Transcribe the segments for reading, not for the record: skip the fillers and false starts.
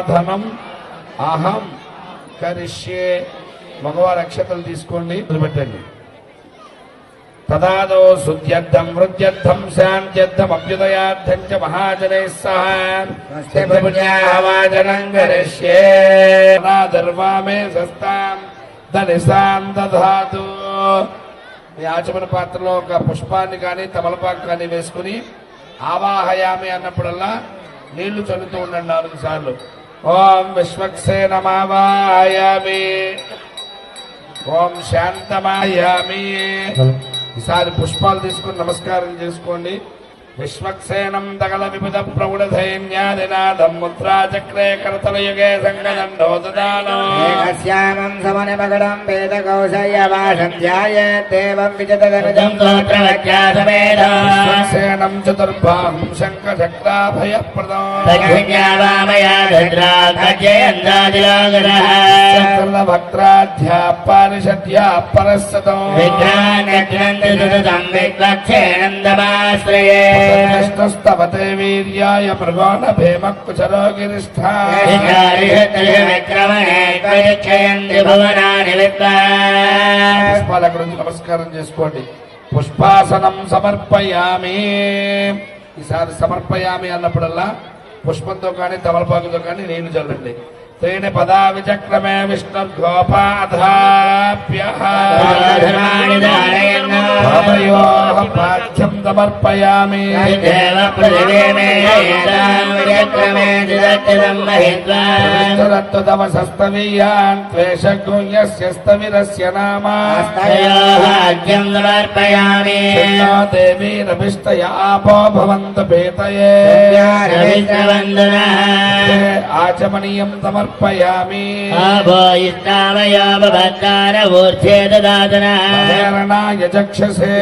ఆరాధనం అహం కరిష్యే. మగవారి అక్షతలు తీసుకోండి, పెట్టండి. తదాదో శుద్ధ్యర్థం వృద్ధ్యర్థం శాంత్యర్థం అభ్యుదయార్థం చ మహాజనైః సహ పుణ్యాహవాచనం కరిష్యే. దర్వామే సస్తాం ధనిసాం దధాతు. మీ ఆచమన పాత్రలో ఒక పుష్పాన్ని కానీ తమలపాకు కానీ వేసుకుని ఆవాహయామి అన్నప్పుడల్లా నీళ్లు చల్లుతూ ఉండండి 4 సార్లు. ఓం విశ్వక్సేనమావాహయామి, ఓం శాంతమాయామి. ఈసారి పుష్పాలు తీసుకుని నమస్కారం చేసుకోండి. విశ్వక్సేనం దగల విబుధ ప్రౌఢ ధైన్యాదినాదం ముద్రా చక్రే కరతలయుగే సంగదండోదదానో ఏకస్యామం సమనిమగడం వేద కౌశల్యవాసం ధ్యాయేదేవం విజతదనుజం స్తోత్రవత్యాసమేధం. విశ్వక్సేనం చతుర్బాహుం శంఖచక్రాభయప్రదం భక్త్రాధ్యా పారిషద్యా పరస్సతం విగ్రహేణందమాశ్రయే కృష్ణస్తవతే వీర్యాయ మృగోణ భీమకుచరోగిరిష్ఠాయ. పుష్పాల గురించి నమస్కారం చేసుకోండి. పుష్పాసనం సమర్పయామి. ఈసారి సమర్పయామి అన్నప్పుడల్లా పుష్పంతో కానీ తమలపాకుతో కానీ నీళ్లు చల్లండి. త్రీణి పదా విచక్రమే విష్ణుర్గోపాధాభ్యః పాఠ్యం సమర్పయామి. దత్తదవసస్తవీయాన్ త్వేషగుణ్యస్యస్తవిరస్య నామా సమర్పయామి. దేవీరభిష్టయ ఆపో భవంతు పేతయే ఆచమనీయం సమర్పయామి. చక్షసే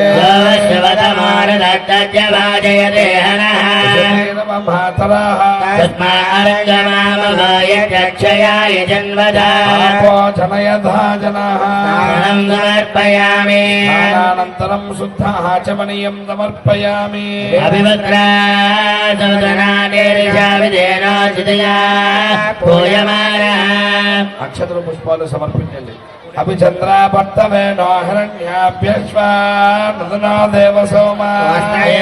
సమర్పయామి. అనంతరం శుద్ధ ఆచమనీయం సమర్పయామి. అక్షతలు పుష్పాలు సమర్పించండి. అభిచంద్రాపర్తవేణో హిరణ్యాభ్యశ్వానో దేవ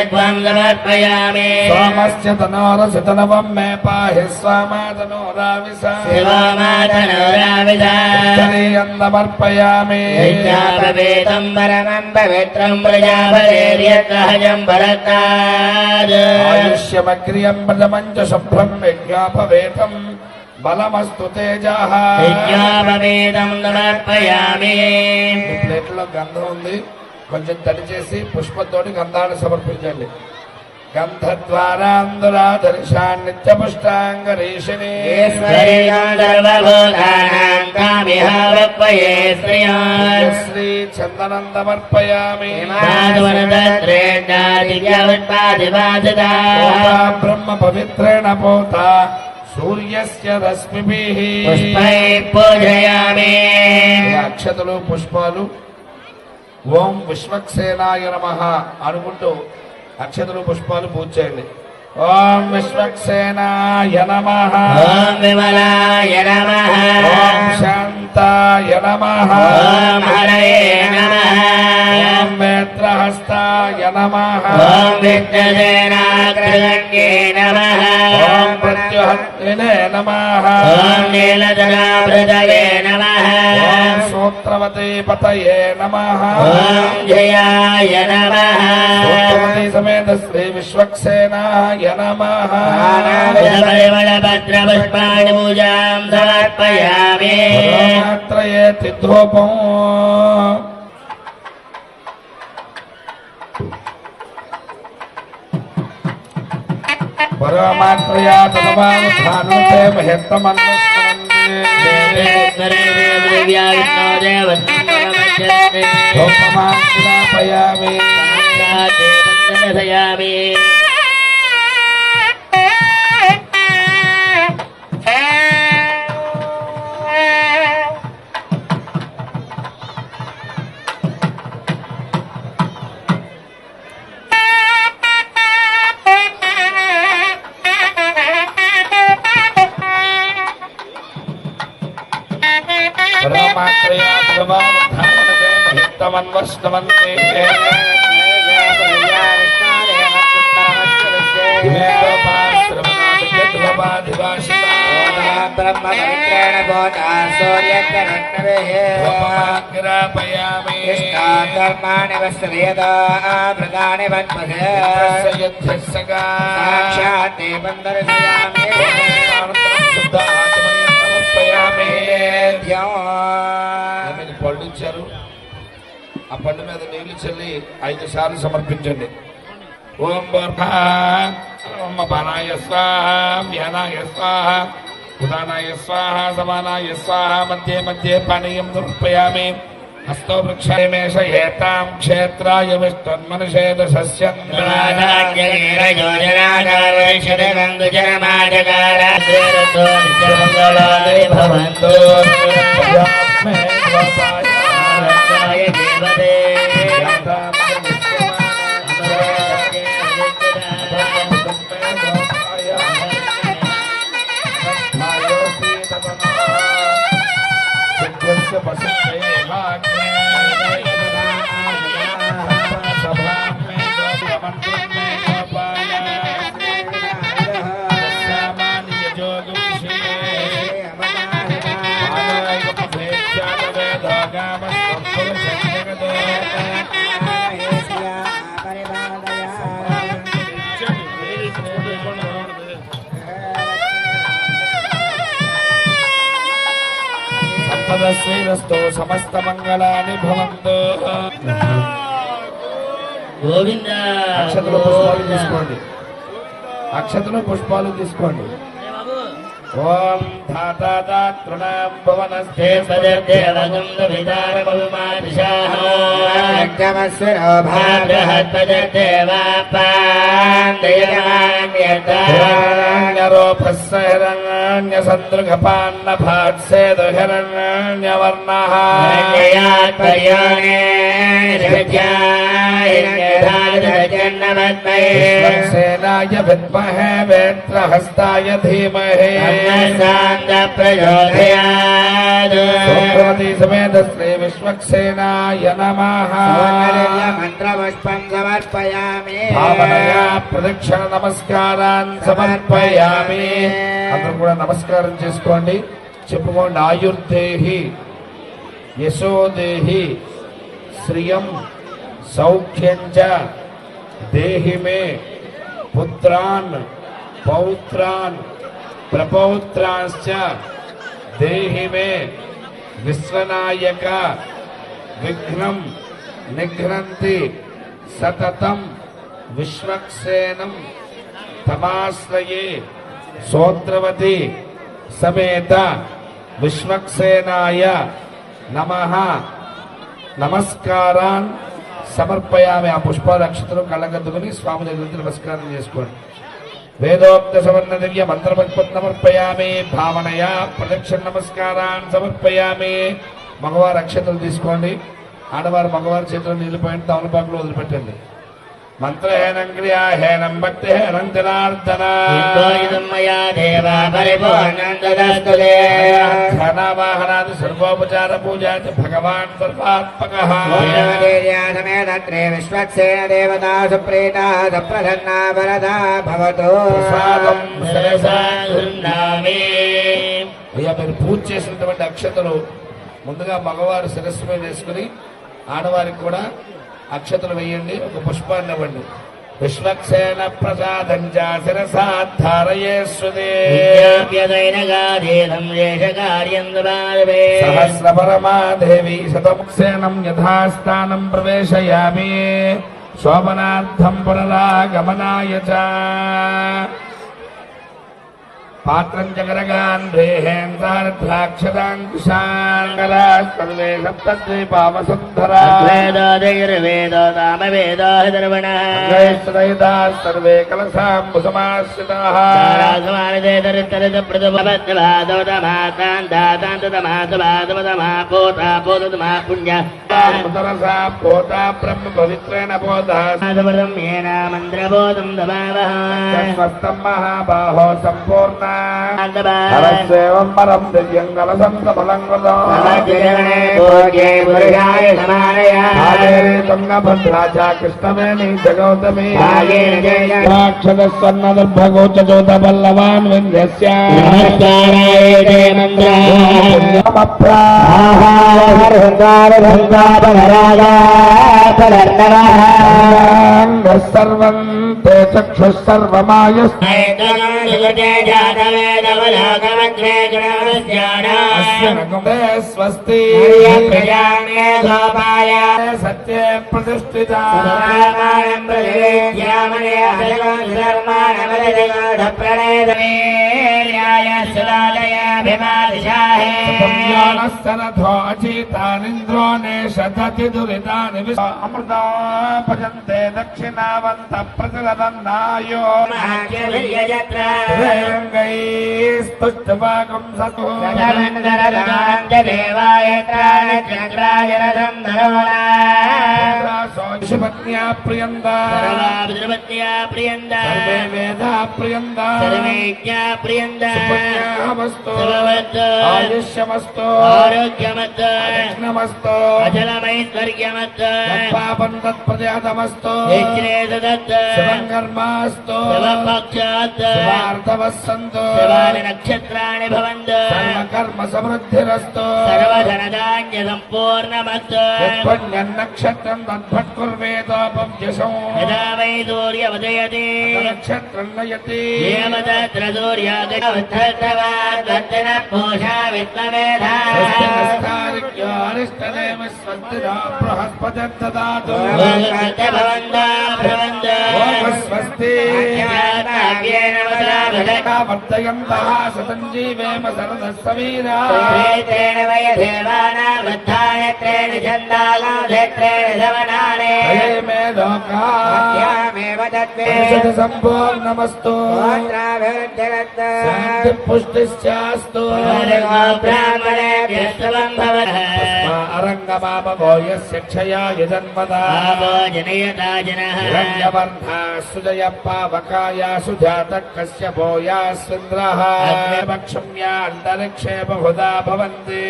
సమర్పయామి. సోమస్య తనోరసితనవం మే పాహి స్వామాతనోరావిషాం సమర్పయామి. పవేతం పరమం పవిత్రం ప్రజాపతిర్యత్సహజం భరతాద్ ఆయుష్యమగ్రియం ప్రజమంచ శుభ్రం విజ్ఞాపవేతం బలమస్తు తేజః. విజ్ఞాపవేదం సమర్పయామి. ప్లేట్లో గంధం ఉంది, కొంచెం తడి చేసి పుష్పంతోటి గంధాన్ని సమర్పించండి. గంధద్వారాందురాధర్షాన్ నిత్యపుష్టాంగరీషిణి శ్రీ చందనం సమర్పయామి. బ్రహ్మ పవిత్రేణ పోత సూర్యస్య రశ్మిభిః పూజయామి. అక్షతలు పుష్పాలు ఓం విశ్వక్సేనాయ నమః అనుకుంటూ అక్షతలు పుష్పాలు పూజ చేయండి. ఓం విశ్వక్సేనాయ నమః, ఓం విమలాయ నమః, ఓం శాంతాయ నమః, ఓం హరయే నమః, ఓం నేత్రహస్తాయ నమః, ఓం విఘ్నసేనాగ్రగణ్యే నమః, ఓం ప్రత్యుహత్రినే నమః, ఓం నీలజనాభృతయే నమః, ఓం సూత్రవతే పతయే నమః, ఓం జయాయ నమః, సూత్రవతి సమేత శ్రీ విశ్వక్సేనాయ నమః. పరిమళపత్రపుష్పాణి పూజాం సమర్పయామి. మాత్రయేతి ధూపం పరమాత్రయా తదవానుధానుతే ధూపమాగ్రాపయామి. మహిత్తమన్వష్టమంతే బ్రహ్మపవిత్రేణ భూతా సూర్యగ్రహణ్యవేహేపయామి కర్మాణి వశ్యదా ప్రదాని వన్మహే సాక్షాత్ బందర్శయామి పళ్ళు ఇచ్చారు ఆ పండు మీద నీళ్లు చల్లి 5 సార్లు సమర్పించండి. ఓం ఓం బాణాయ స్వాహ వ్యానాయ స్వాహ ఉదానాయ స్వాహ సమానాయ స్వాహ మధ్యే మధ్యే పానీయం సమర్పయామి. హస్తో వృక్షేమేష ఏతాం క్షేత్రాయ విష్ణున్మనుషేద సస్యం శ్రీరస్తో సమస్త మంగళాని భవంతు. గోవింద అక్షతలు పుష్పాలు తీసుకోండి. అక్షతలు పుష్పాలు తీసుకోండి. ఓం ధాతాతృణాం భువనస్తే సేనాయ విద్మహే వేత్రహస్తాయ ధీమహే సమేత శ్రీ విశ్వక్సేనాయ నమః. మంత్రపుష్పం సమర్పయామి. భావనయా ప్రదక్షిణ నమస్కారాన్ సమర్పయామి. అందరూ కూడా నమస్కారం చేసుకోండి. చెప్పుకోండి. ఆయుర్దేహి యశోదేహి శ్రియం సౌఖ్యం చ దేహి మే పుత్రాన్ పౌత్రాన్ ప్రపౌత్రాంశ్చ దేహి మే విశ్వనాయక విఘ్నం నిఘ్నంతి సతతం విశ్వక్సేనం తమాశ్రయే సోత్రవతి సమేత విశ్వక్సేనాయ నమః. నమస్కారాన్ సమర్పయామి. ఆ పుష్పాల అక్షతలు కళ్ళగద్దుకుని స్వామి దగ్గర నమస్కారం చేసుకోండి. వేదోక్త సవర్ణ దివ్య మంత్రపుష్పం సమర్పయామి. భావనయా ప్రదక్షిణ నమస్కారాన్ని సమర్పయామి. మగవారు అక్షతలు తీసుకోండి. ఆడవారు మగవారి చేతులు నీళ్లు పోయిన తమలపాకులు వదిలిపెట్టండి. మంత్రహేనం క్రియాహేనం భక్తిహేనం జనార్దన ఘనవాహనాది సర్వోపచార పూజా భగవాన్ సర్వాత్మక విశ్వక్సేన దేవతా సుప్రీతా సుప్రసన్నా వరదా భవతు. అయ్యా మీరు పూజ చేసినటువంటి అక్షతలు ముందుగా మగవారు శిరస్సు మీద వేసుకుని ఆడవారికి కూడా అక్షతలు వేయండి. ఒక పుష్పాన్ని ఇవ్వండి. విశ్వక్సేన ప్రసాదం సహస్రపరమాదేవి శతముక్సేనం యథాస్థానం ప్రవేశయామి. శోభనార్థం పునరాగమనాయ చ పాత్రం జగరగాన్ ద్రాక్షదాంకుశాంగలా సర్వే సప్తద్వీపావసుంధరా సర్వే కలశాంబుసమాశ్రితాః పోతా బ్రహ్మ పవిత్రేణ పోతా మంత్రబోధం దమావహ స్వస్తం మహాబాహో సంపూర్ణ హరస్యేవం పరం దివ్యం కలసం సఫలం కృతం తుంగభద్రా చ కృష్ణవేణి జగౌతమి రాక్షసన్నదుర్భగోచోత పల్లవాన్ వింధ్యస్య సర్వం తే చక్షుః సర్వమాయస్య స్వస్తి సత్యే ప్రతిష్ఠిత అచితానింద్రో నేషతి దురితాని అమృత భజంతే దక్షిణావంత ప్రజలన్నాయో స్తుష్టవాగం సతు పత్న్యా ప్రియందా సర్వే వేదా ప్రియందా సుపుణ్యామస్తు ఆయుష్యమస్తు ఆరోగ్యమస్తు పాపం తత్ప్రజాతమస్తు శుభకర్మాస్తు శుభార్థవస్సంతు నక్షత్రాన్ని భవంతు సర్వకర్మ సమృద్ధిరస్తు సర్వధనధాన్య సంపూర్ణమస్తు నక్షత్రం తద్భట్కుర్వేదోపం యశో యదా వై సూర్యముదయతే నక్షత్రం నయతి దేవతత్ర సూర్యోదయవర్ధనవాద్వర్ధన పూషా విద్మవేధా అరిష్టదేవ స్వస్తిరా బృహస్పతిర్ దదాతు స్వస్తి వర్ధయంతః శతం జీవేమ శరదः సమీరా మే లోకా సంపూర్ణమస్తు శాంతి పుష్టిశ్చాస్తు అరంగమామో యస్య క్షయాయ జన్మదా హిరణ్యవర్ణా సుజయ పావకాయ సుజాత కశ్యపో యాస్వింద్రః భక్షమ్యా అంతరిక్షే బహుదా భవంతి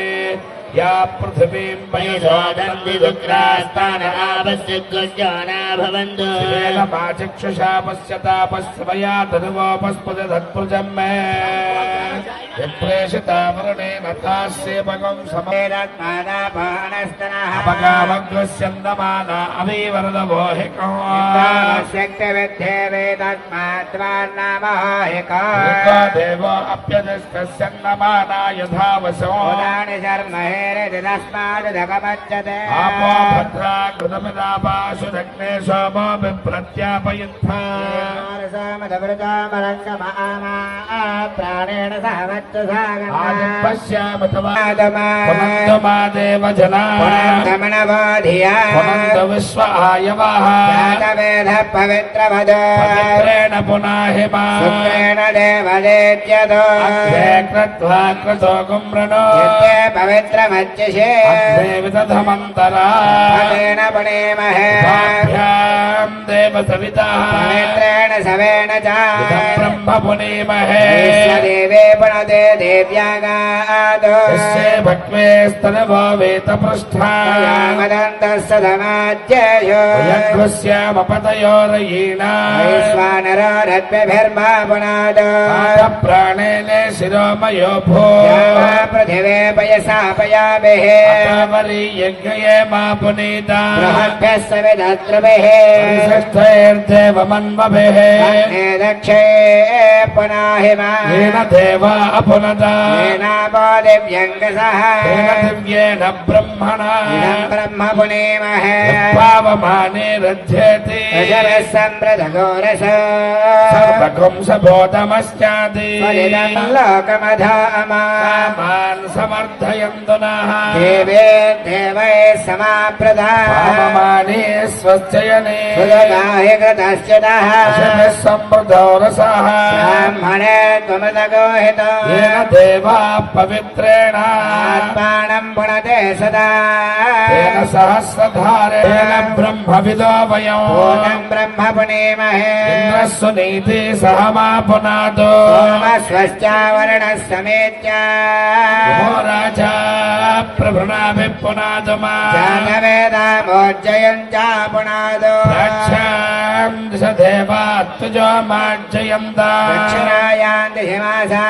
యా పృథివీం వయసోదంతి దుఃఖాస్తాన ఆపస్సుజ్జానా భవంతు చక్షుషా పశ్యతాపస్వయా తనువోపస్పదత్పుజం మే ప్రేషితామరుణేన తాస్యేపగం సమేరత్మానాపానస్తనః అవీవరదవోహికం శక్తివిద్ధేవేదస్మాత్వాన్నామోహికా దేవో అప్యదస్తస్యన్నమానా యథావశో ఆపో భద్రా కృతమిదాపాశు దగ్నే సోమో బిభ్రత్యాపయుద్ధా ప్రాణేణ సహవచ్చసాగమాదేవ జనా విశ్వ ఆయవః వేద పవిత్రవదేణ పునాహిమా దేవదేత్యదో క్రత్వా క్రతో గుమ్రణో పవిత్రమత్యశే విదధమంతరాేణ పుణేమహే దేవ సవితా పవిత్రేణ సవేణ చ బ్రహ్మ పునీమహే దేవే పుణదే దేవ్యాగాదో భక్మే స్తనవో వేత పృష్ఠామదంతస్సమాజ్యయో పృష్ఠామపతయోరయీణా వైశ్వానరో రత్భిర్మా పునాదో ప్రాణేనే శిరోమయో భూ పృథివే పయసా పయాభిః యజ్ఞయే మా పునీతా బృహద్భ్యः సవిధద్రుభిః षष्ठैर्देवमन्मभिः దక్షే పునాహిమా येन देवा अपुनदा ఏనాపో దివ్యంగసః तेन दिव्येन ब्रह्मणा బ్రహ్మ పుణేమహే पावमाने रज्यते సంప్రదఘోరస सर्वगं सबोधमस्यादि లోకమధామా मान् समर्थयन्तु नः దేవే దేవై సమాప్రదా पावमाने स्वस्ययने సుజగాహి కృతశ్చితః समृद्धो रसः ब्राह्मणे त्वमृतगोहितो येन देवा पवित्रेण आत्मानं पुनते सदा तेन सहस्रधारेण ब्रह्मविदो वयम् पूर्णं ब्रह्म पुनीमहे इन्द्रस्वनीति सह मा पुनादो सोमस्वश्चावरणः समेत्य नमो राजा प्रभृणाभि पुनादो मा जानवेदामोज्जयन् च पुनादो रक्षां दिश देवा तुजो मार्जयन्त दक्षिणायां दिशिमासा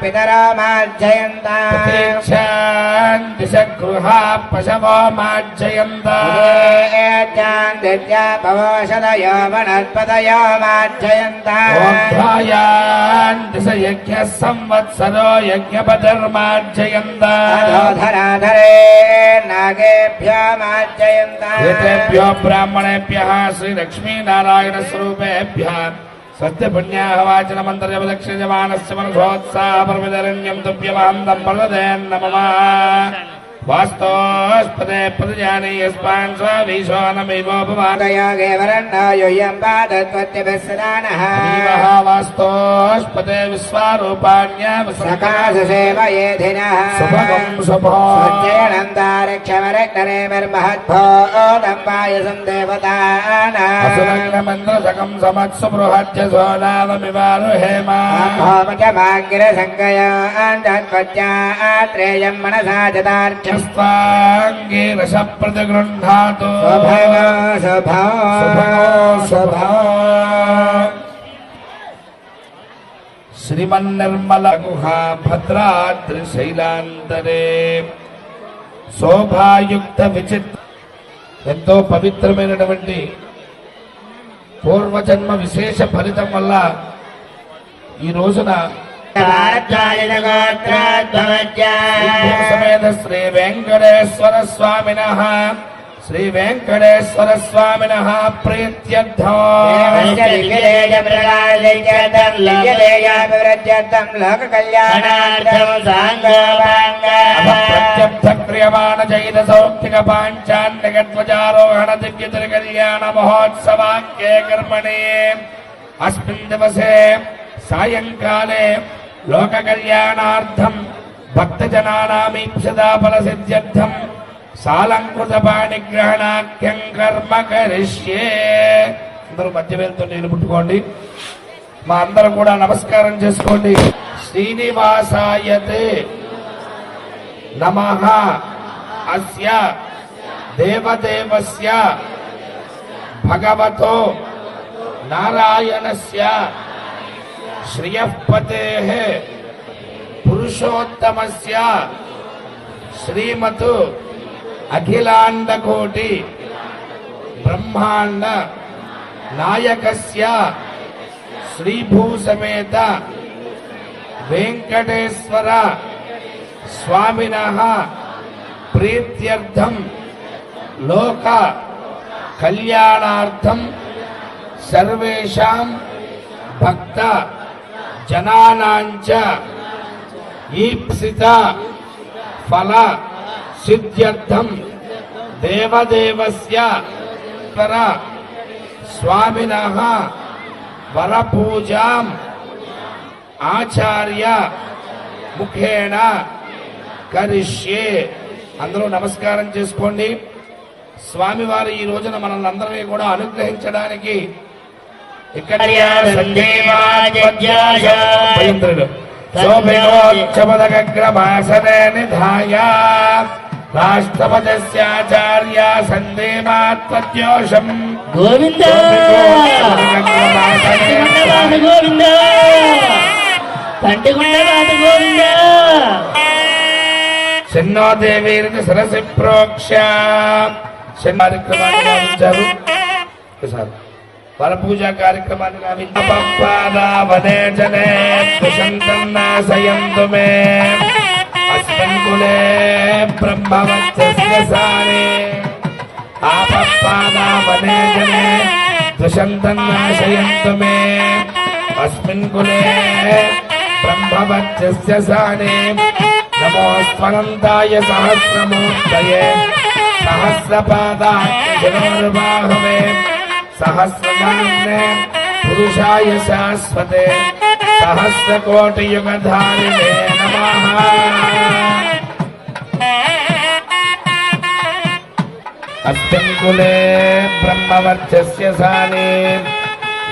पितरो मार्जयन्त प्रतीक्षां दिश गृहा पशवो मार्जयन्त दित्या पवोषदयो वनस्पतयो मार्जयन्त ओध्यायां दिश यज्ञ संवत्सरो यज्ञपतिर्मार्जयन्त अधोधराधरे नागेभ्यो मार्जयन्त एतेभ्यो ब्राह्मणेभ्यः श्रीलक्ष्मीनारायणस्वरूपेभ्यः सत्यपुण्याः वाचनमन्तर्यवदक्षिजमानस्य मनसोत्साहपर्वदरण्यं तुभ्यमहन्तं प्रददेन्नमः वास्तोस्पदे प्रजाने यस्मान् स्ववीशो नमैवोपमानः योगे वरन्नो यूयं पादत्वत्यभिस्सदानः वास्तोस्पदे विश्वारूपाण्यः सकाशसेवयेधिनः शुभगं शुभो सत्यनन्दारक्षमरग्नरेमिर्महद्भोदं पायसं देवतानाम् असुरङ्गमन्द्रसकं समत्सुबृहज्जसो नाममिवारुहेम होमजमाग्रसङ्गयाञ्जत्वत्यात्रेयं मनसा जतार्चम् प्रतिगृह्णातु श्रीमन्निर्मल गुहा भद्राद्रिशैलान्तरे శోభాయుక్త విచిత్ర ఎంతో పవిత్రమైనటువంటి పూర్వజన్మ విశేష ఫలితం వల్ల ఈ రోజున సమేత శ్రీ వెంకటేశ్వర స్వామినః శ్రీ వెంకటేశ్వర స్వామినః ప్రీత్యర్థం ప్రత్యర్థక్రియమాణ జైన సౌఖ్యక పాంచాన్యగధ్వజారోహణ దివ్య కళ్యాణ మహోత్సవాఖ్యే కర్మణి అస్మిన్ దివసే సాయంకాలే లోక కళ్యాణార్థం భక్తజనానామీప్సితా ఫలసిద్ధ్యర్థం సాలంకృత పాణిగ్రహణాఖ్యం కర్మ కరిష్యే. అందరూ మధ్య వేలుతో నీళ్ళు పుట్టుకోండి. మా అందరం కూడా నమస్కారం చేసుకోండి. శ్రీనివాసాయతే నమః అస్య దేవదేవస్య భగవతో నారాయణస్య శ్రియఃపతేః పురుషోత్తమస్య శ్రీమత్ అఖిలాండకోటి బ్రహ్మాండ నాయకస్య శ్రీభూసమేత వెంకటేశ్వర స్వామినః ప్రీత్యర్థం లోక కళ్యాణార్థం సర్వేషాం భక్త జనానాంచ ఈప్సిత ఫల సిద్ధ్యర్థం దేవదేవస్య స్వామినః వరపూజాం ఆచార్య ముఖేన కరిష్యే. అందరూ నమస్కారం చేసుకోండి. స్వామివారు ఈ రోజున మనల్ని అందరినీ కూడా అనుగ్రహించడానికి ఇక్కడ శోభినోచ్చమదగ్రమాసనే నిధాయ రాష్ట్రపతిస్యాచార్య సందేమాత్మత్యోషం గోవింద గోవింద కంటిగుండరాజు గోవింద చిన్నో దేవీరిని సరసి ప్రోక్ష కార్యక్రమాన్ని గావించారు. ఒకసారి వరపూజ కార్యక్రమాన్ని గావించే జనే దుషంతన్నాశయంతు మే అస్మిన్ కులే బ్రహ్మవచ్చస్యసానే ఆపప్పాదావనే జనే దుషంతన్నాశయంతు మే అస్మిన్ కులే బ్రహ్మవచ్చస్యసానే నమోస్వనంతాయ సహస్రమూర్తయే సహస్రపాదాయ సహస్రనామ్నే పురుషాయ శాశ్వతే సహస్రకోటియుగధారిణే నమః. అస్మిన్ కులే బ్రహ్మవర్చస్య సానే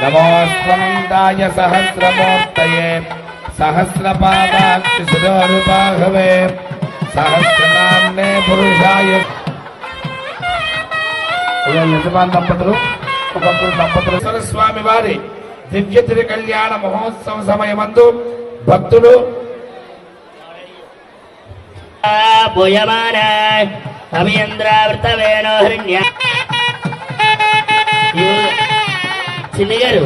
నమోస్త్వనందాయ సహస్రమూర్తయే సహస్రపాదాక్షి శిరోరుబాహవే సహస్రనామ్నే పురుషాయ. యజమాన్ దంపతులు ఒకప్పుడు దంపతులు స్వామి వారి దివ్య తిరు కళ్యాణ మహోత్సవ సమయమందు భక్తులు భూయమాన అభియంద్రావృతవేణో హిరణ్య చిన్ని గారు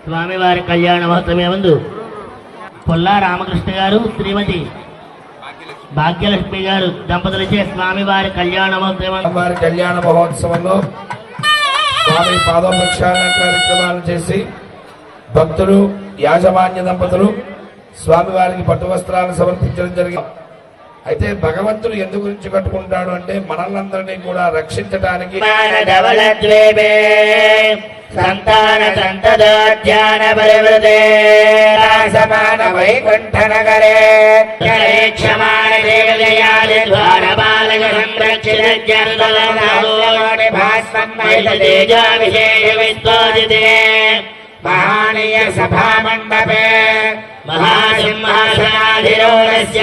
స్వామివారి కళ్యాణ మహోత్సవం ముందు పొల్లా రామకృష్ణ గారు శ్రీమతి భాగ్యలక్ష్మి గారు దంపతులచే స్వామివారి కళ్యాణ మహోత్సవం వారి కళ్యాణ మహోత్సవంలో స్వామి పాదోపక్షాల కార్యక్రమాలు చేసి భక్తులు యాజమాన్య దంపతులు స్వామి వారికి పట్టు వస్త్రాలను సమర్పించడం జరిగింది. అయితే భగవంతుడు ఎందు గురించి కట్టుకుంటాడు అంటే మనల్నందరినీ కూడా రక్షించడానికి. సంతాన సంతదాధ్యాన పరివృతే సమాన వైకుంఠ నగరే క్షమాణ దేవదయాది ద్వార బాలక సంరక్షిత జనదలనాడి భాస్మన్మయ తేజా విశేష విశ్వాదితే మహానీయ సభా మండపే మహాసింహాసనాధిరోహస్య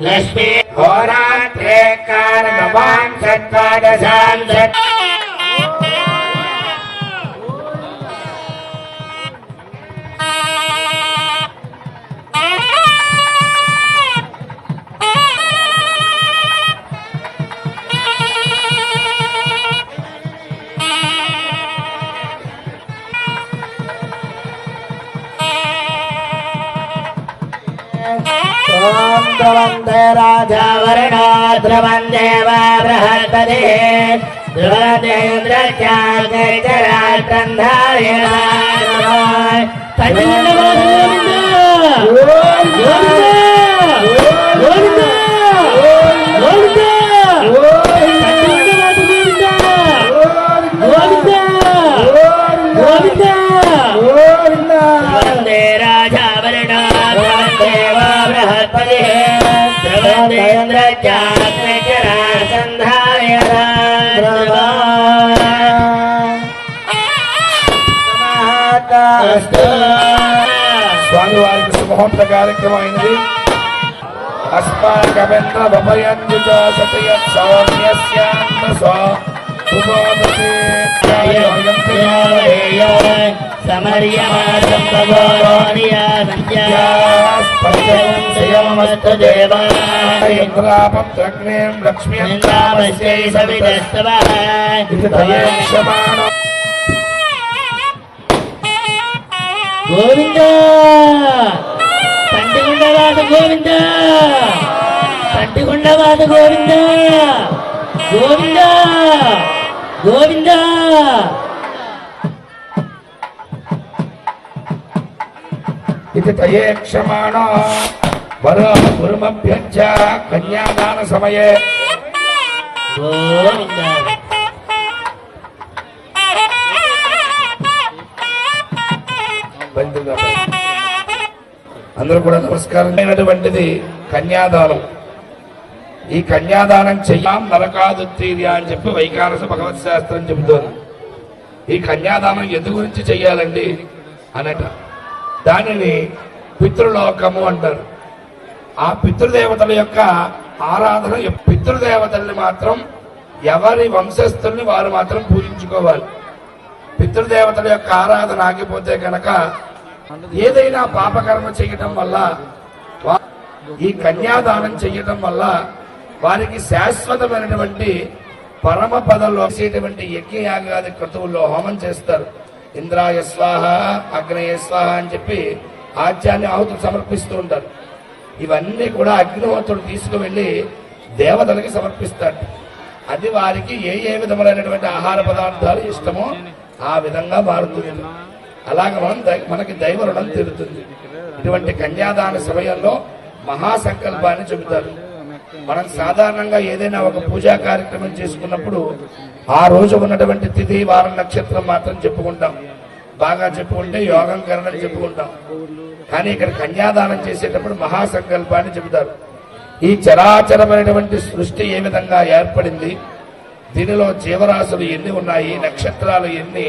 లక్ష్మీ హోరాత్రే కారణవాన్ సత్వాదశాం సత్ వందే రాజా వర్ణాద్రవందే బృహస్పతి ధ్రువదేంద్రచాగ్రరాత్రంధాయ వందే రాజా వర్ణా బృహస్పతి ధ్రువదేంద్రచాగ్రరాత్రంధాయ స్వామి వారికి శుభముహూర్త కార్యక్రమం అయినది. అస్మాకమింద్ర భపయంజుజ సతయత్ సౌమ్యస్యాంత సుబోధతే ఇంద్రాపత్రగ్నేం లక్ష్మీంద్రామస్యై సవితస్తవః క్షమాణ. గోవింద పంటిగుండవాద గోవింద పంటిగుండవాద గోవింద గోవింద గోవింద ఇది తయే క్షమాణ వర గురుమభ్యర్చ కన్యాదాన సమయే గోవింద అందరూ కూడా నమస్కారం. అయినటువంటిది కన్యాదానం. ఈ కన్యాదానం చెయ్యాం నరకాదుత్తీర్య అని చెప్పి వైకారస భగవత్ శాస్త్రం చెబుతోంది. ఈ కన్యాదానం ఎందు గురించి చెయ్యాలండి అనట. దానిని పితృలోకము అంటారు. ఆ పితృదేవతల యొక్క ఆరాధన, పితృదేవతల్ని మాత్రం ఎవరి వంశస్థుల్ని వారు మాత్రం పూజించుకోవాలి. పితృదేవతల యొక్క ఆరాధన ఆగిపోతే కనుక ఏదైనా పాపకర్మ చేయటం వల్ల, ఈ కన్యాదానం చెయ్యటం వల్ల వారికి శాశ్వతమైనటువంటి పరమ పదలో చేసేటువంటి యజ్ఞయాగాది క్రతువుల్లో హోమం చేస్తారు. ఇంద్రాయ స్వాహ అగ్నయ స్వాహ అని చెప్పి ఆజ్యాన్ని ఆహుతులు సమర్పిస్తూ ఉంటారు. ఇవన్నీ కూడా అగ్నిహోత్రుడు తీసుకువెళ్ళి దేవతలకి సమర్పిస్తాడు. అది వారికి ఏ ఏ విధములైనటువంటి ఆహార పదార్థాలు ఇష్టమో ఆ విధంగా మారుతుంది. అలాగ మనకి దైవ రుణం తీరుతుంది. ఇటువంటి కన్యాదాన సమయంలో మహాసంకల్పాన్ని చెబుతారు. మనం సాధారణంగా ఏదైనా ఒక పూజా కార్యక్రమం చేసుకున్నప్పుడు ఆ రోజు ఉన్నటువంటి తిథి వారం నక్షత్రం మాత్రం చెప్పుకుంటాం, బాగా చెప్పుకుంటే యోగం కరణం చెప్పుకుంటాం. కానీ ఇక్కడ కన్యాదానం చేసేటప్పుడు మహాసంకల్పాన్ని చెబుతారు. ఈ చరాచరమైనటువంటి సృష్టి ఏ విధంగా ఏర్పడింది, దీనిలో జీవరాశులు ఎన్ని ఉన్నాయి, నక్షత్రాలు ఎన్ని,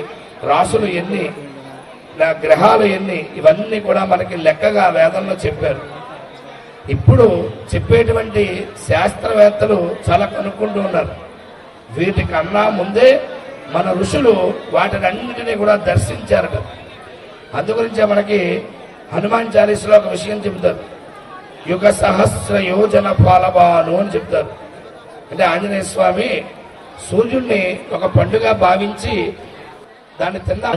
రాశులు ఎన్ని, గ్రహాలు ఎన్ని, ఇవన్నీ కూడా మనకి లెక్కగా వేదంలో చెప్పారు. ఇప్పుడు చెప్పేటువంటి శాస్త్రవేత్తలు చాలా కనుక్కుంటూ ఉన్నారు. వీటికన్నా ముందే మన ఋషులు వాటినన్నింటినీ కూడా దర్శించారట. అందుగురించే మనకి హనుమాన్ చాలీసులో ఒక విషయం చెబుతారు, యుగ సహస్ర యోజన పాలబాను అని చెప్తారు. అంటే ఆంజనేయ స్వామి సూర్యుడిని ఒక పండుగ భావించి దాన్ని తిందాం.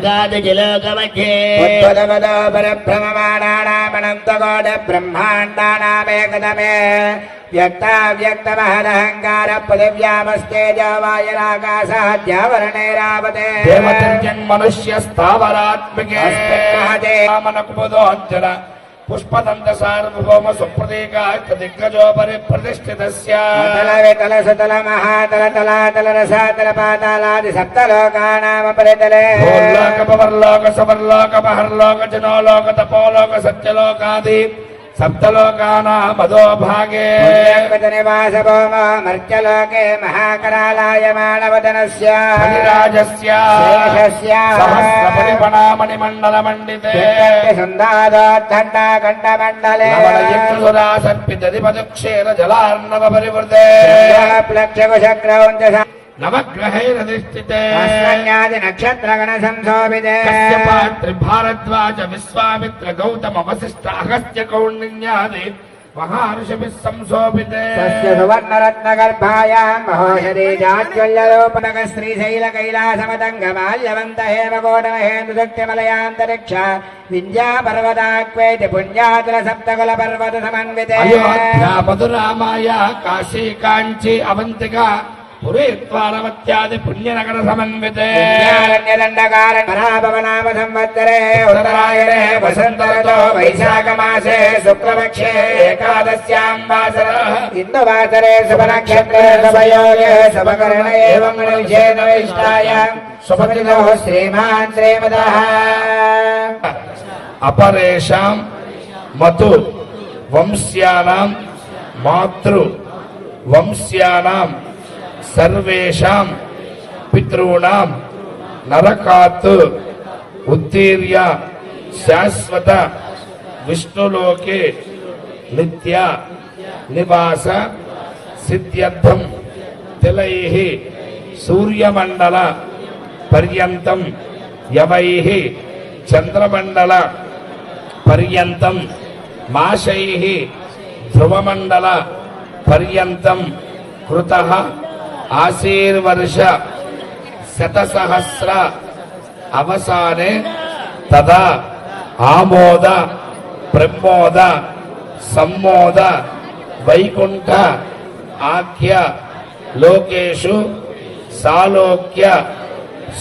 బ్రహ్మాండానామేకదమే వ్యక్తావ్యక్తమహదహంకార పృథివ్యామస్తేజవాయురాకాశాద్యావరణైరావతే దేవతర్జన్మనుష్య స్థావరాత్మకే మనకుముదోజ్జల పుష్పదంత సార్వభౌమ సుప్రతీకార్థ దిగ్గజోపరి ప్రతిష్ఠితస్య వితల సుతల మహాతల తలాతల రసాతల పాతాలాది సప్తలోకానామపరితలే భూర్లోక పవర్లోక సవర్లోక మహర్లోక జనోలోక తపోలోక సత్యలోకాది సప్తలోకానామధోభాగే నివాస భౌమో మర్త్యలోకే మహాకరాలాయమానవదనస్య రాజస్య సహస్ర పరిపణామణిమండలమండితే సుందాదోత్తండాకంఠమండలే సర్పితధిపదుక్షేర జలార్ణవ పరివృతే ప్లక్షకుశక్రౌంచ నవగ్రహైరధిష్ఠితే నక్షత్రగణ సంశోభితే భారద్వాజ విశ్వామిత్ర గౌతమ వశిష్ఠ అగస్త్య కౌండిన్యాది మహర్షిభిః సంశోభితే సువర్ణరత్నగర్భాయాం మహోషధీజాజ్వల్యరూపణక శ్రీశైల కైలాసమతంగమాల్యవంత హేమకోటమహేంద్రుశక్తిమలయాంతరిక్ష వింధ్యా పర్వతాక్వేతి పుణ్యాతుల సప్తకుల పర్వత సమన్వితే అయోధ్యా మధురామాయ కాశీ కాంచీ అవంతిక పురీత్వారవత్యాది పుణ్యనగర సమన్వితే దండకారణాభవనామ సంవత్సరే ఉత్తరాయణే వసంత ఋతో వైశాఖ మాసే శుక్లపక్షే ఏకాదశ్యాం వాసరః ఇందువాసరే శుభనక్షత్రే శుభయోగే శుభకరణ ఏవం విశేష విశిష్టాయాం శుభతిథో శ్రీమాన్ శ్రీమదః అపరేషాం మతు వంశ్యానాం మాతృ వంశ్యానాం సర్వేషాం పితॄణాం నరకాత్ ఉత్తీర్య శాశ్వత విష్ణులోకే నిత్య నివాస సిద్ధ్యర్థం తిలైః సూర్యమండల పర్యంతం యవైః చంద్రమండల పర్యంతం మాసైః ధ్రువమండల పర్యంతం కృతః ఆశీర్వర్ష శతసహస్ర అవసానే తదా ఆమోద ప్రమోద సమ్మోద వైకుంఠ ఆఖ్య లోకేషు సాలోక్య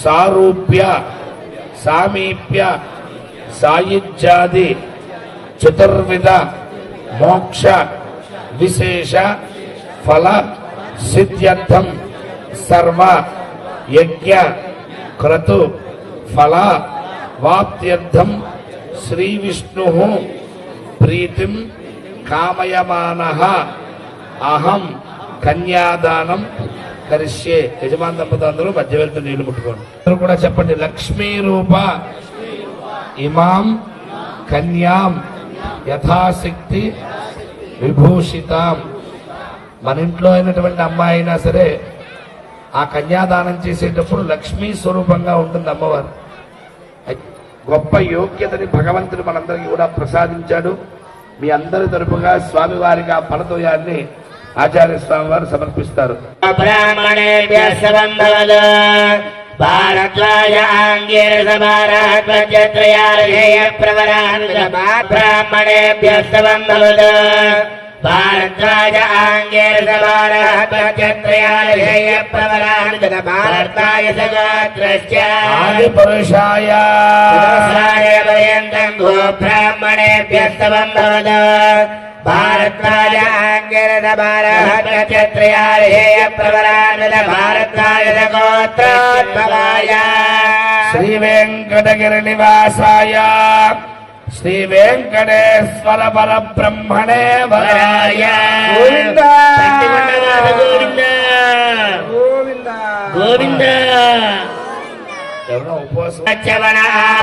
సారూప్య సామీప్య సాయుజ్యాది చతుర్విధ మోక్ష విశేష ఫల సిద్ధ్యర్థం సర్వ యజ్ఞ క్రతు ఫల వాప్త్యర్థం శ్రీ విష్ణు ప్రీతిం కామయమానః అహం కన్యాదానం కరిష్యే. యజమాన్ దంపతులు అందరూ మధ్య వెళ్తూ నీళ్లు ముట్టుకోండి. అందరూ కూడా చెప్పండి, లక్ష్మీ రూప ఇమాం కన్యాం యథాశక్తి విభూషితాం. మన ఇంట్లో అయినటువంటి అమ్మాయి అయినా సరే ఆ కన్యాదానం చేసేటప్పుడు లక్ష్మీ స్వరూపంగా ఉంటుంది అమ్మవారు. గొప్ప యోగ్యతని భగవంతుడు మనందరికీ కూడా ప్రసాదించాడు. మీ అందరి తరపుగా స్వామివారికి ఆ ఫలతోయాన్ని ఆచార్య స్వామి వారు సమర్పిస్తారు. भारद्वाज आङ्गेरसमानहत्वचत्रयालय प्रवरान्वित भारद्वाज सगोत्रश्च आदिपुरुषाय पर्यन्तं गो ब्राह्मणेभ्यस्तवं भवद भारद्वाज आङ्गेरसमानहत्वचत्रयालय प्रवरान्वित भारद्वाज सगोत्रोद्भवाय श्री वेंकटगिरिनिवासाय श्री वेंकटेश्वर परब्रह्मणे वराय गोविंद గోవింద गोविंद గోవింద ఎవరో ఉపవాసం చవన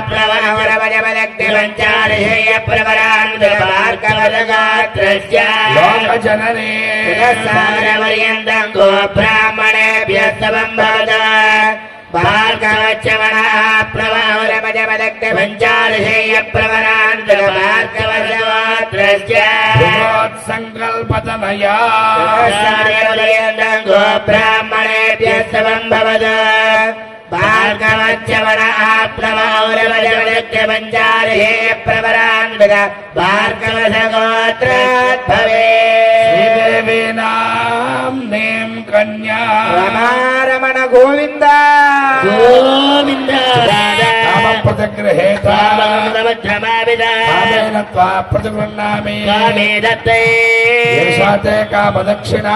ప్రవరవజవలక్తివంచారహేయ ప్రవరాన్విత భార్గవజగాత్రస్య లోక జననీ సారవర్యంతం గో బ్రాహ్మణేభ్యస్తవం భవద భార్గవచవన ప్రవరవజవలక్తివంచారహేయ ప్రవరాన్విత భార్గవజగాత్రస్య సంకల్పతనయా సారవర్యంతం గో బ్రాహ్మణేభ్యస్తవం భవద భార్గవచ్చవన ప్రవరవజవలక్తివంచారహే ప్రవరాన్విత భార్గవసగోత్రోద్భవే శ్రీదేవీనాం నేం కన్యా రమారమణ గోవింద గోవింద ప్రతిగృహేత కామేన త్వా ప్రతిగృహ్ణామి కామే దత్తే ఏషాతే కామదక్షిణా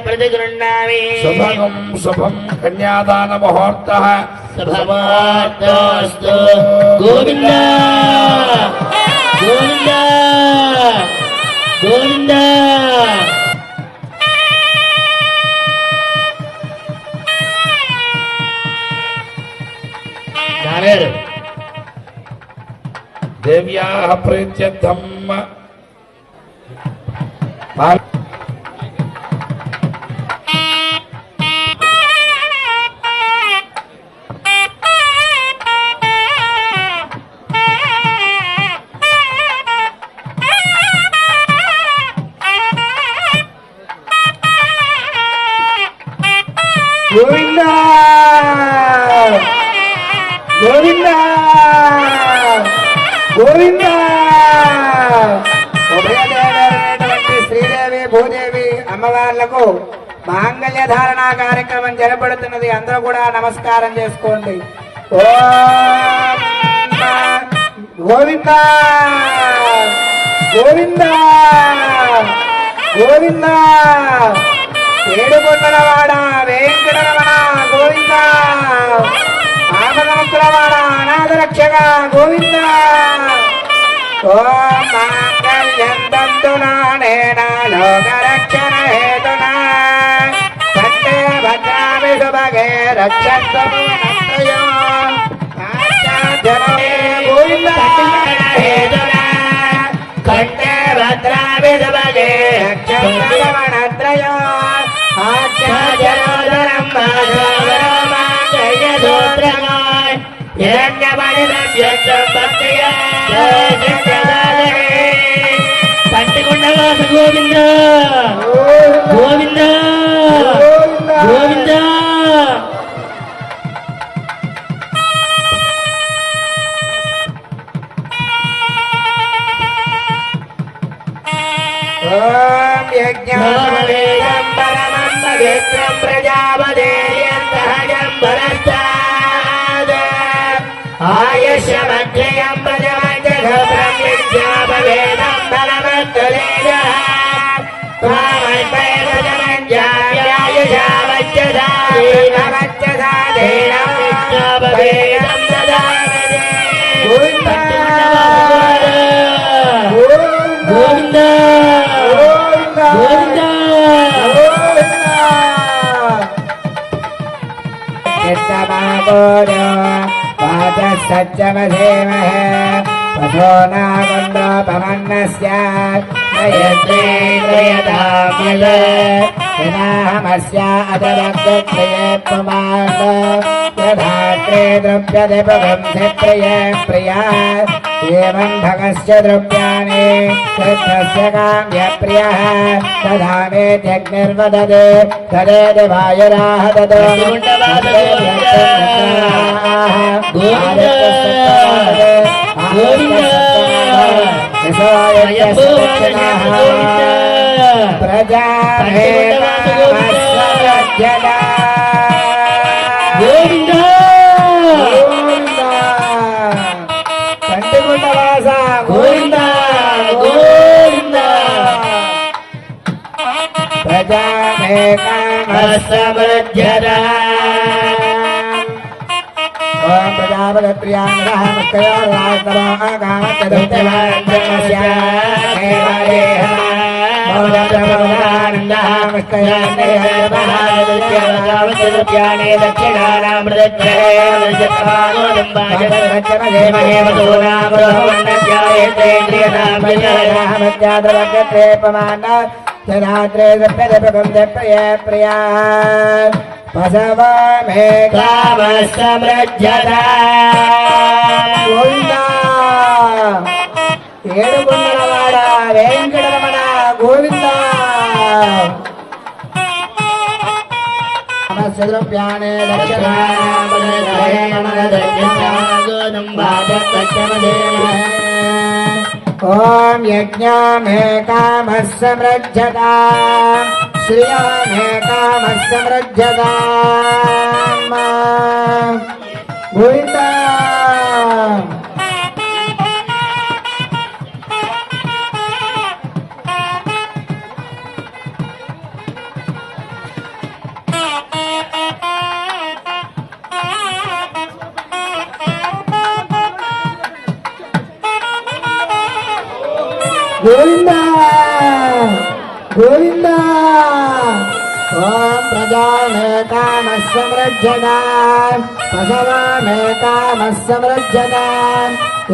ప్రతిగృహ్ణామి శుభగం శుభం కన్యాదాన ముహూర్తః శుభమార్తోస్తు గోవింద గోవింద గోవింద నాన్నగారు దేవ్యాః ప్రీత్యర్థం గోవింద గోవింద గోవింద ఉభయదేవరైనటువంటి శ్రీదేవి భూదేవి అమ్మవార్లకు మాంగళ్య ధారణ కార్యక్రమం జరపడుతున్నది. అందరూ కూడా నమస్కారం చేసుకోండి. ఓం గోవింద గోవింద గోవింద ఏడుకొండలవాడ వెంకటరమణ గోవింద ఆపదముక్తులవాడ అనాథ రక్షక గోవింద ఓం మాంగళ్యం తంతునా నేన లోకరక్షణ హేతునా కంటే భద్రామి శుభగే రక్షస్తము నష్టయో గోవింద హేతునా కంటే భద్రామి శుభగే రక్షస్తము నష్టయో పట్టుకుండవాస గోవింద గోవింద గోవింద ఓం యజ్ఞామవేదం పరమం పవిత్రం ప్రజాపదేయం సహజం వరస్తాద్ ఆయుష్యమధ్యయం పదవంజఘ్రం విద్యాపవేదం పరమత్తలేజః త్వామల్పయపదమంజాప్యాయుషావచ్చసాదేనం విద్యాపవేదం దదామదే గోవింద గోవింద గోవింద సత్యమధేమహే పశో నాగండోపమన్నస్యామస్య అదరక్తయే పుమాన్ యథాత్రే ద్రవ్యదే భగంసే ప్రియా ఏవం భగస్య ద్రవ్యాణి కృష్ణస్య కామ్య ప్రియః తదా మే జగ్నిర్వదదే తదేది వాయురాః దదో वासो यज्ञस्य दक्षिणः प्रजामेकामस्वरज्यदा గోవింద కంటిగుండ వాస గోవింద గోవింద ప్రజామేకామస్వరజ్యదా ఓం ప్రజాపతిప్రియాయ ప్రియా సమృద్ధదా గోవింద ఏడుకొండలవాడ వెంకటరమణ గోవింద నమస్సుద్రవ్యానే ఓం యజ్ఞామేకామः సమృద్ధతా శ్రియామేకామः సమృద్ధతా గోవింద గోవింద గోవింద ఓం ప్రజామేకామः సమృద్ధతా పశవామేకామः సమృద్ధతా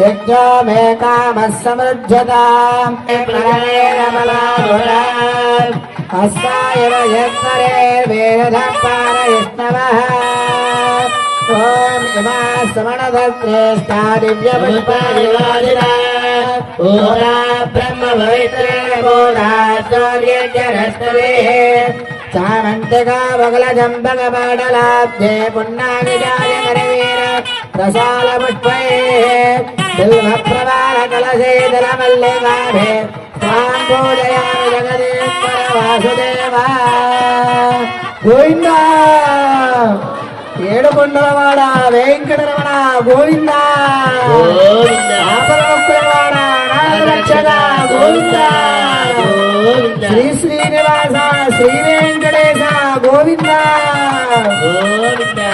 యజ్ఞామేకామः సమృద్ధతా హస్తాయ యజ్ఞరే వేదం పారయిష్ణవః ఓం ఇమా సమణధత్రేష్టా దివ్యపుష్పాదివాదినా ఓరా బ్రహ్మ పవిత్రేణ బోధాచర్యరస్తవే చామంతికా బగలజంబక పాడలాబ్ధే పున్నావిజాయ కరవీర రసాల పుష్పై బిల్వ ప్రవాల కలశేదల మల్లికాభే తాం పూజయామి జగదీశ్వర వాసుదేవా గోవింద ఏడుకొండలవాడ వెంకటరమణ గోవింద ఆపదముక్కులవాడ నాగరక్షక గోవింద శ్రీ శ్రీనివాస శ్రీ వెంకటేశ గోవింద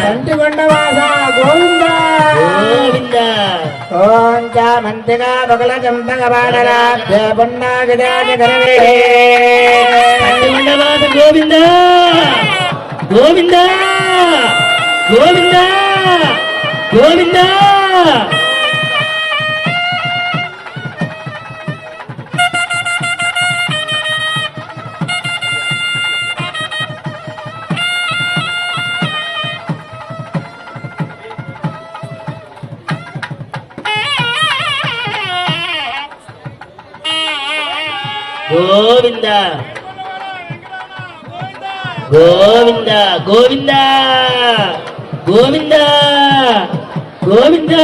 కంటికొండవాస గోవింద ఓం చామంతిగా బగల చంపక పాడలాభ్య పున్నాగజాజ కరవే గోవింద గోవింద గోవింద గోవింద గోవింద గోవింద గోవింద గోవింద గోవింద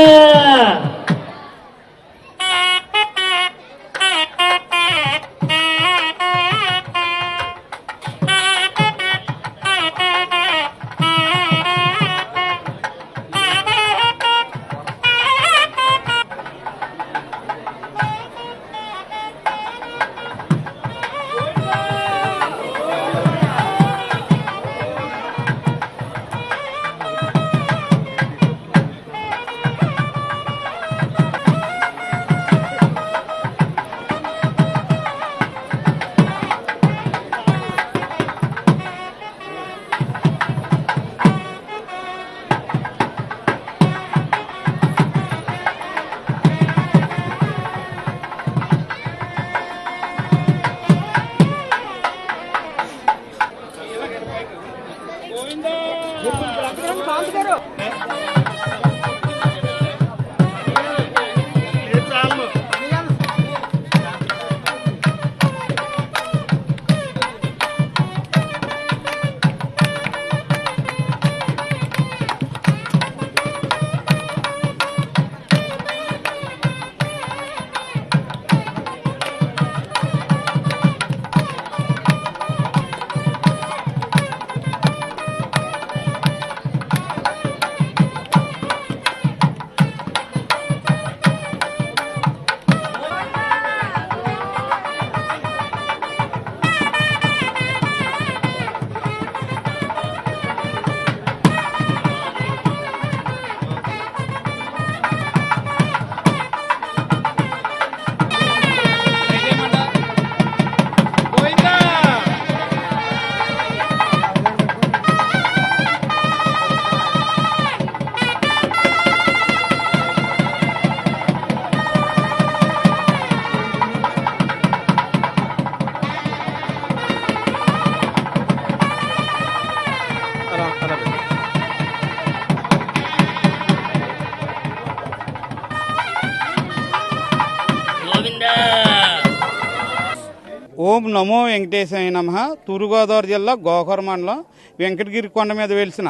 ఓం నమో వెంకటేశాయ నమః. తూర్పుగోదావరి జిల్లా గోకవరం మండలం వెంకటగిరి కొండ మీద వెలిసిన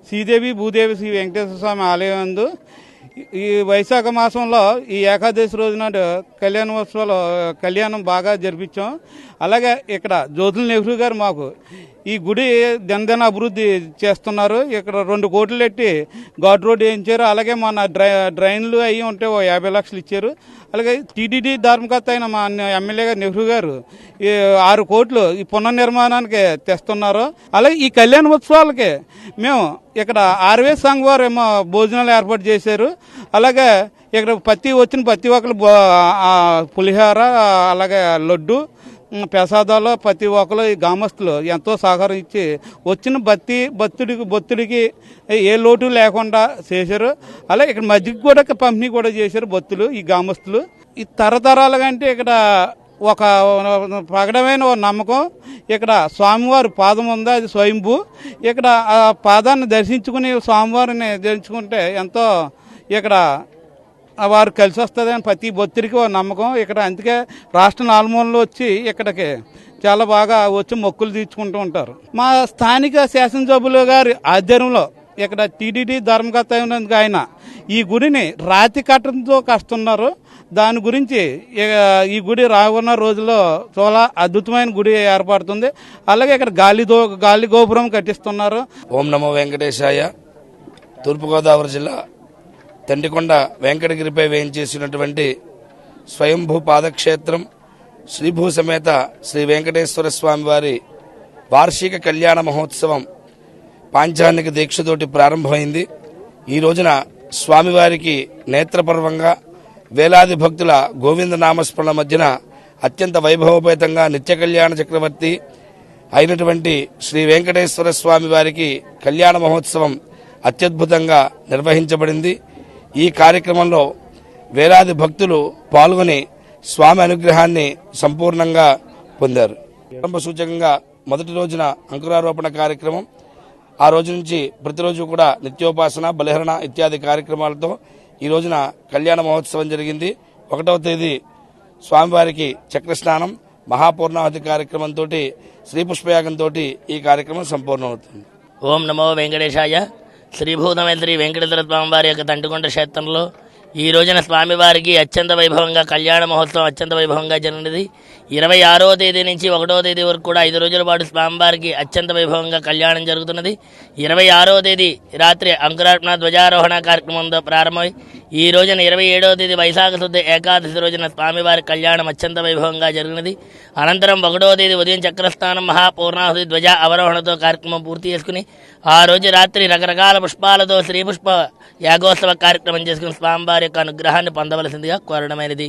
శ్రీదేవి భూదేవి శ్రీ వెంకటేశ్వర స్వామి ఆలయం నందు ఈ వైశాఖ మాసంలో ఈ ఏకాదశి రోజు నాడు కళ్యాణోత్సవాలు కళ్యాణం బాగా జరిపించాం. అలాగే ఇక్కడ జ్యోతుల నెహ్రూ గారు మాకు ఈ గుడి దినదిన అభివృద్ధి చేస్తున్నారు. ఇక్కడ 2 కోట్లు పెట్టి ఘాట్ రోడ్ వేయించారు. అలాగే మన డ్రైన్లు అవి ఉంటే 50 లక్షలు ఇచ్చారు. అలాగే టీటీడీ ధార్మికత అయిన మా ఎమ్మెల్యే గారు నెహ్రూ గారు ఈ 6 కోట్లు ఈ పునర్నిర్మాణానికి తెస్తున్నారు. అలాగే ఈ కళ్యాణ ఉత్సవాలకి మేము ఇక్కడ ఆర్వే సంఘ్ వారు ఏమో భోజనాలు ఏర్పాటు చేశారు. అలాగే ఇక్కడ ప్రతి ఒక్కరు పులిహోర అలాగే లడ్డు ప్రసాదాలు ప్రతి ఒక్కరు ఈ గ్రామస్తులు ఎంతో సహకారం ఇచ్చి వచ్చిన భక్తుడికి ఏ లోటు లేకుండా చేశారు. అలాగే ఇక్కడ మధ్యకి కూడా పంపిణీ కూడా చేశారు భక్తులు ఈ గ్రామస్తులు. ఈ తరతరాలుగా అంటే ఇక్కడ ఒక ప్రకటమైన నమ్మకం. ఇక్కడ స్వామివారి పాదం ఉంది, అది స్వయంభూ. ఇక్కడ ఆ పాదాన్ని దర్శించుకుని స్వామివారిని దర్శించుకుంటే ఎంతో ఇక్కడ వారు కలిసి వస్తుందని ప్రతి భక్తుడికి ఒక నమ్మకం. ఇక్కడ అందుకే రాష్ట్ర నాలుమూలలో వచ్చి ఇక్కడికి చాలా బాగా వచ్చి మొక్కులు తీర్చుకుంటూ ఉంటారు. మా స్థానిక శాసనసభ్యులు గారి ఆధ్వర్యంలో ఇక్కడ టీటీడీ ధర్మకర్త అయినందుకు ఆయన ఈ గుడిని రాతి కట్టడంతో కస్తున్నారు. దాని గురించి ఈ గుడి రానున్న రోజుల్లో చాలా అద్భుతమైన గుడి ఏర్పడుతుంది. అలాగే ఇక్కడ గాలి గోపురం కట్టిస్తున్నారు. ఓం నమో వెంకటేశాయ. తూర్పుగోదావరి జిల్లా తండికొండ వెంకటగిరిపై వేయించేసినటువంటి స్వయంభూ పాదక్షేత్రం శ్రీభూ సమేత శ్రీ వెంకటేశ్వర స్వామి వారి వార్షిక కళ్యాణ మహోత్సవం పాంచానిక దీక్షతోటి ప్రారంభమైంది. ఈ రోజున స్వామివారికి నేత్రపర్వంగా వేలాది భక్తుల గోవింద నామస్మరణ మధ్యన అత్యంత వైభవోపేతంగా నిత్య కళ్యాణ చక్రవర్తి అయినటువంటి శ్రీ వెంకటేశ్వర స్వామి వారికి కళ్యాణ మహోత్సవం అత్యద్భుతంగా నిర్వహించబడింది. ఈ కార్యక్రమంలో వేలాది భక్తులు పాల్గొని స్వామి అనుగ్రహాన్ని సంపూర్ణంగా పొందారు. ప్రారంభ సూచకంగా మొదటి రోజున అంకురారోపణ కార్యక్రమం, ఆ రోజు నుంచి ప్రతిరోజు కూడా నిత్యోపాసన బలిహరణ ఇత్యాది కార్యక్రమాలతో ఈ రోజున కళ్యాణ మహోత్సవం జరిగింది. 1వ తేదీ స్వామివారికి చక్రస్నానం మహాపూర్ణాహుతి కార్యక్రమంతో శ్రీపుష్పయాగంతో ఈ కార్యక్రమం సంపూర్ణమవుతుంది. ఓం నమో వెంకటేశాయ. శ్రీభూతమైన శ్రీ వెంకటేశ్వర స్వామి వారి యొక్క తంటికొండ క్షేత్రంలో ఈ రోజున స్వామివారికి అత్యంత వైభవంగా కళ్యాణ మహోత్సవం అత్యంత వైభవంగా జరిగినది. 26వ తేదీ నుంచి 1వ తేదీ వరకు కూడా 5 రోజుల పాటు స్వామివారికి అత్యంత వైభవంగా కళ్యాణం జరుగుతున్నది. 26వ తేదీ రాత్రి అంకురార్పణ ధ్వజారోహణ కార్యక్రమంతో ప్రారంభమై ఈ రోజున 27వ తేదీ వైశాఖ శుద్ధ ఏకాదశి రోజున స్వామివారి కళ్యాణం అత్యంత వైభవంగా జరిగినది. అనంతరం 1వ తేదీ ఉదయం చక్రస్థానం మహాపూర్ణాహుతి ధ్వజ అవరోహణతో కార్యక్రమం పూర్తి చేసుకుని ఆ రోజు రాత్రి రకరకాల పుష్పాలతో శ్రీపుష్ప యాగోత్సవ కార్యక్రమం చేసుకుని స్వామివారి యొక్క అనుగ్రహాన్ని పొందవలసిందిగా కోరడమైనది.